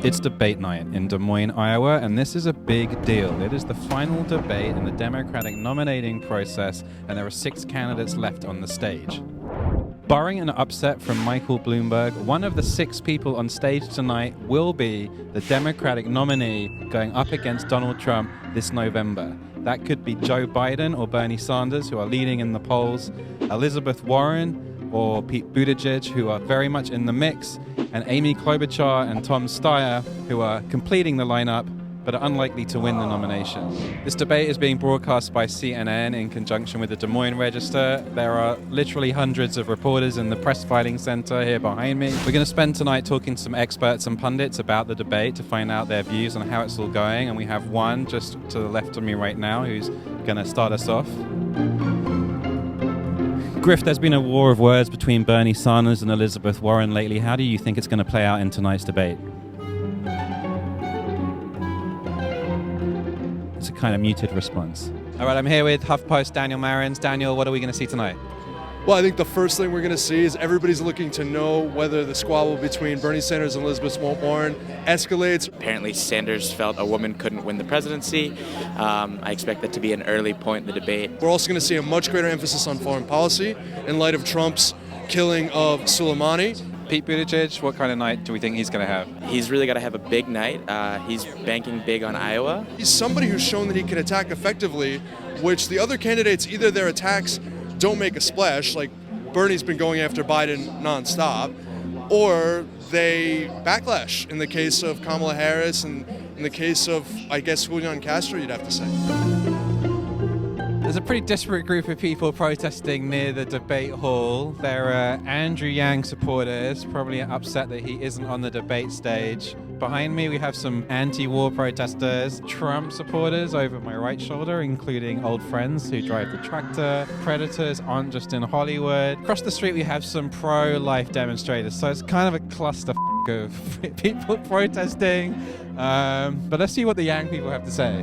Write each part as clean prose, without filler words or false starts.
It's debate night in Des Moines, Iowa, and this is a big deal. It is the final debate in the Democratic nominating process, and there are 6 candidates left on the stage. Barring an upset from Michael Bloomberg, one of the 6 people on stage tonight will be the Democratic nominee going up against Donald Trump this November. That could be Joe Biden or Bernie Sanders, who are leading in the polls, Elizabeth Warren or Pete Buttigieg, who are very much in the mix, and Amy Klobuchar and Tom Steyer, who are completing the lineup but are unlikely to win the nomination. This debate is being broadcast by CNN in conjunction with the Des Moines Register. There are literally hundreds of reporters in the press filing center here behind me. We're going to spend tonight talking to some experts and pundits about the debate to find out their views on how it's all going, and we have one just to the left of me right now who's going to start us off. Griff, there's been a war of words between Bernie Sanders and Elizabeth Warren lately. How do you think it's going to play out in tonight's debate? It's a kind of muted response. All right, I'm here with HuffPost Daniel Marins. Daniel, what are we going to see tonight? Well, I think the first thing we're going to see is everybody's looking to know whether the squabble between Bernie Sanders and Elizabeth Warren escalates. Apparently, Sanders felt a woman couldn't win the presidency. I expect that to be an early point in the debate. We're also going to see a much greater emphasis on foreign policy in light of Trump's killing of Soleimani. Pete Buttigieg, what kind of night do we think he's going to have? He's really got to have a big night. He's banking big on Iowa. He's somebody who's shown that he can attack effectively, which the other candidates, either their attacks don't make a splash, like Bernie's been going after Biden nonstop, or they backlash in the case of Kamala Harris and in the case of, I guess, Julian Castro, you'd have to say. There's a pretty disparate group of people protesting near the debate hall. There are Andrew Yang supporters, probably upset that he isn't on the debate stage. Behind me, we have some anti-war protesters, Trump supporters over my right shoulder, including old friends who drive the tractor. Predators aren't just in Hollywood. Across the street, we have some pro-life demonstrators. So it's kind of a cluster of people protesting. But let's see what the Yang people have to say.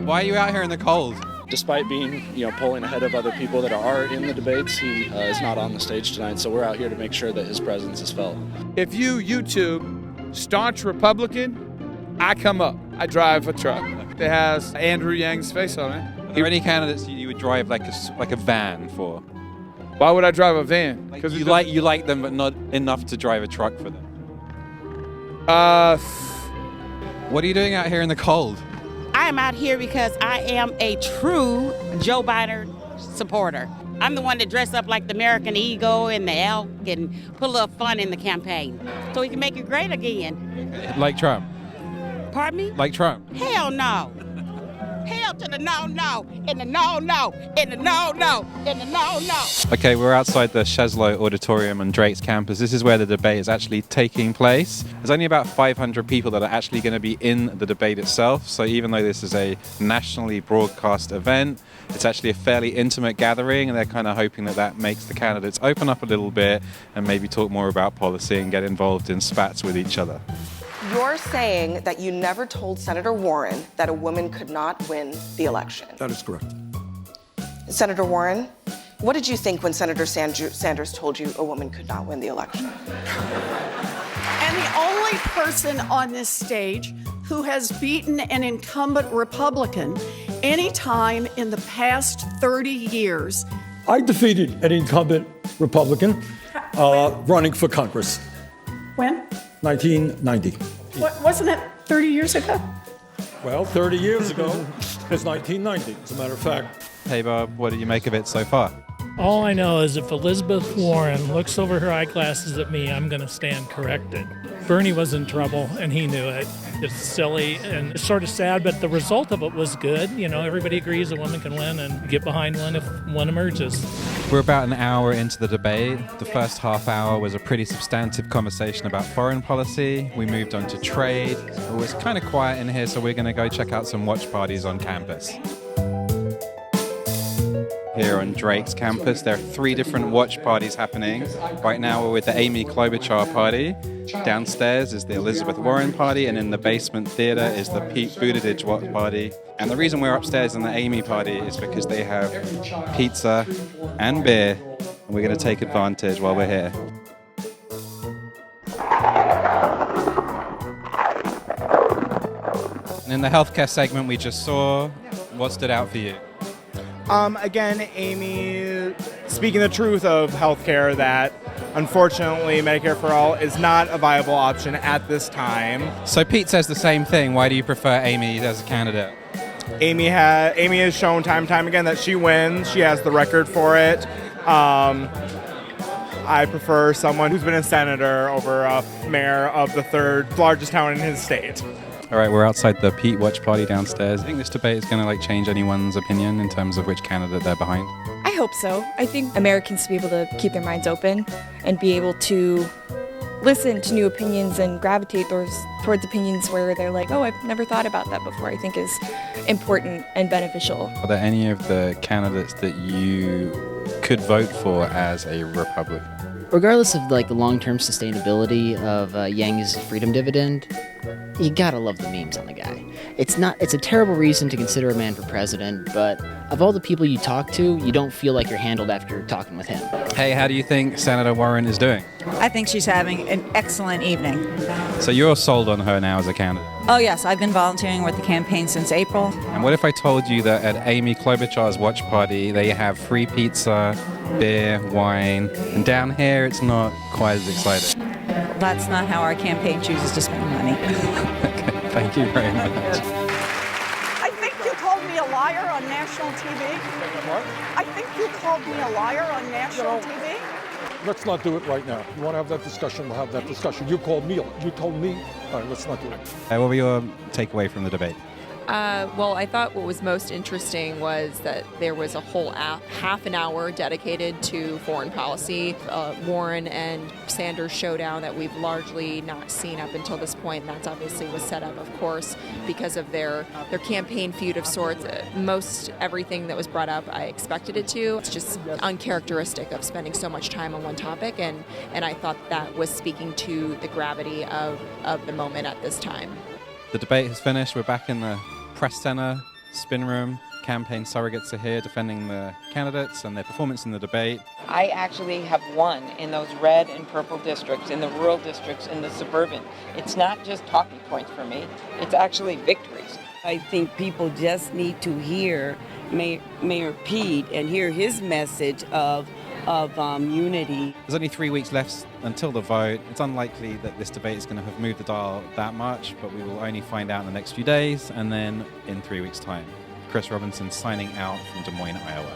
Why are you out here in the cold? Despite being, polling ahead of other people that are in the debates, he is not on the stage tonight, so we're out here to make sure that his presence is felt. If you YouTube staunch Republican, I come up. I drive a truck that has Andrew Yang's face on it. Are there any candidates you would drive like a van for? Why would I drive a van? Because you like them, but not enough to drive a truck for them. What are you doing out here in the cold? I am out here because I am a true Joe Biden supporter. I'm the one that dressed up like the American Eagle and the elk and put a little fun in the campaign so he can make it great again. Like Trump? Pardon me? Like Trump? Hell no. Hell to the no, and the no, and the no, and the no. Okay, we're outside the Sheslow Auditorium on Drake's campus. This is where the debate is actually taking place. There's only about 500 people that are actually going to be in the debate itself. So even though this is a nationally broadcast event, it's actually a fairly intimate gathering, and they're kind of hoping that makes the candidates open up a little bit and maybe talk more about policy and get involved in spats with each other. You're saying that you never told Senator Warren that a woman could not win the election. That is correct. Senator Warren, what did you think when Senator Sanders told you a woman could not win the election? And the only person on this stage who has beaten an incumbent Republican any time in the past 30 years. I defeated an incumbent Republican running for Congress. When? 1990. Wasn't it 30 years ago? Well, 30 years ago is 1990, as a matter of fact. Hey Bob, what do you make of it so far? All I know is if Elizabeth Warren looks over her eyeglasses at me, I'm going to stand corrected. Bernie was in trouble, and he knew it. It's silly and it's sort of sad, but the result of it was good. Everybody agrees a woman can win and get behind one if one emerges. We're about an hour into the debate. The first half hour was a pretty substantive conversation about foreign policy. We moved on to trade. It was kind of quiet in here, so we're going to go check out some watch parties on campus. Here on Drake's campus, there are 3 different watch parties happening. Right now we're with the Amy Klobuchar party. Downstairs is the Elizabeth Warren party, and in the basement theater is the Pete Buttigieg watch party. And the reason we're upstairs in the Amy party is because they have pizza and beer, and we're going to take advantage while we're here. In the healthcare segment we just saw, what stood out for you? Again, Amy speaking the truth of healthcare, that unfortunately Medicare for All is not a viable option at this time. So Pete says the same thing. Why do you prefer Amy as a candidate? Amy has shown time and time again that she wins. She has the record for it. I prefer someone who's been a senator over a mayor of the third largest town in his state. All right, we're outside the Pete watch party downstairs. I think this debate is going to change anyone's opinion in terms of which candidate they're behind. I hope so. I think Americans to be able to keep their minds open and be able to listen to new opinions and gravitate towards opinions where they're like, oh, I've never thought about that before, I think is important and beneficial. Are there any of the candidates that you could vote for as a Republican? Regardless of the long-term sustainability of Yang's freedom dividend, you gotta love the memes on the guy. It's a terrible reason to consider a man for president, but of all the people you talk to, you don't feel like you're handled after you're talking with him. Hey, how do you think Senator Warren is doing? I think she's having an excellent evening. So you're sold on her now as a candidate? Oh yes, I've been volunteering with the campaign since April. And what if I told you that at Amy Klobuchar's watch party, they have free pizza, beer, wine, and down here it's not quite as exciting? That's not how our campaign chooses to spend money. Okay, thank you very much. I think you called me a liar on national TV. What? I think you called me a liar on national TV. Let's not do it right now. You want to have that discussion, we'll have that discussion. You called me, you told me. All right, let's not do it. What were your takeaway from the debate? Well, I thought what was most interesting was that there was a whole half an hour dedicated to foreign policy. Warren and Sanders showdown that we've largely not seen up until this point, and that's obviously was set up, of course, because of their campaign feud of sorts. Most everything that was brought up, I expected it to. It's just uncharacteristic of spending so much time on one topic, and I thought that was speaking to the gravity of the moment at this time. The debate has finished. We're back in the press center, spin room. Campaign surrogates are here defending the candidates and their performance in the debate. I actually have won in those red and purple districts, in the rural districts, in the suburban. It's not just talking points for me, it's actually victories. I think people just need to hear Mayor Pete and hear his message of unity. There's only 3 weeks left until the vote. It's unlikely that this debate is going to have moved the dial that much, but we will only find out in the next few days and then in 3 weeks' time. Chris Robinson signing out from Des Moines, Iowa.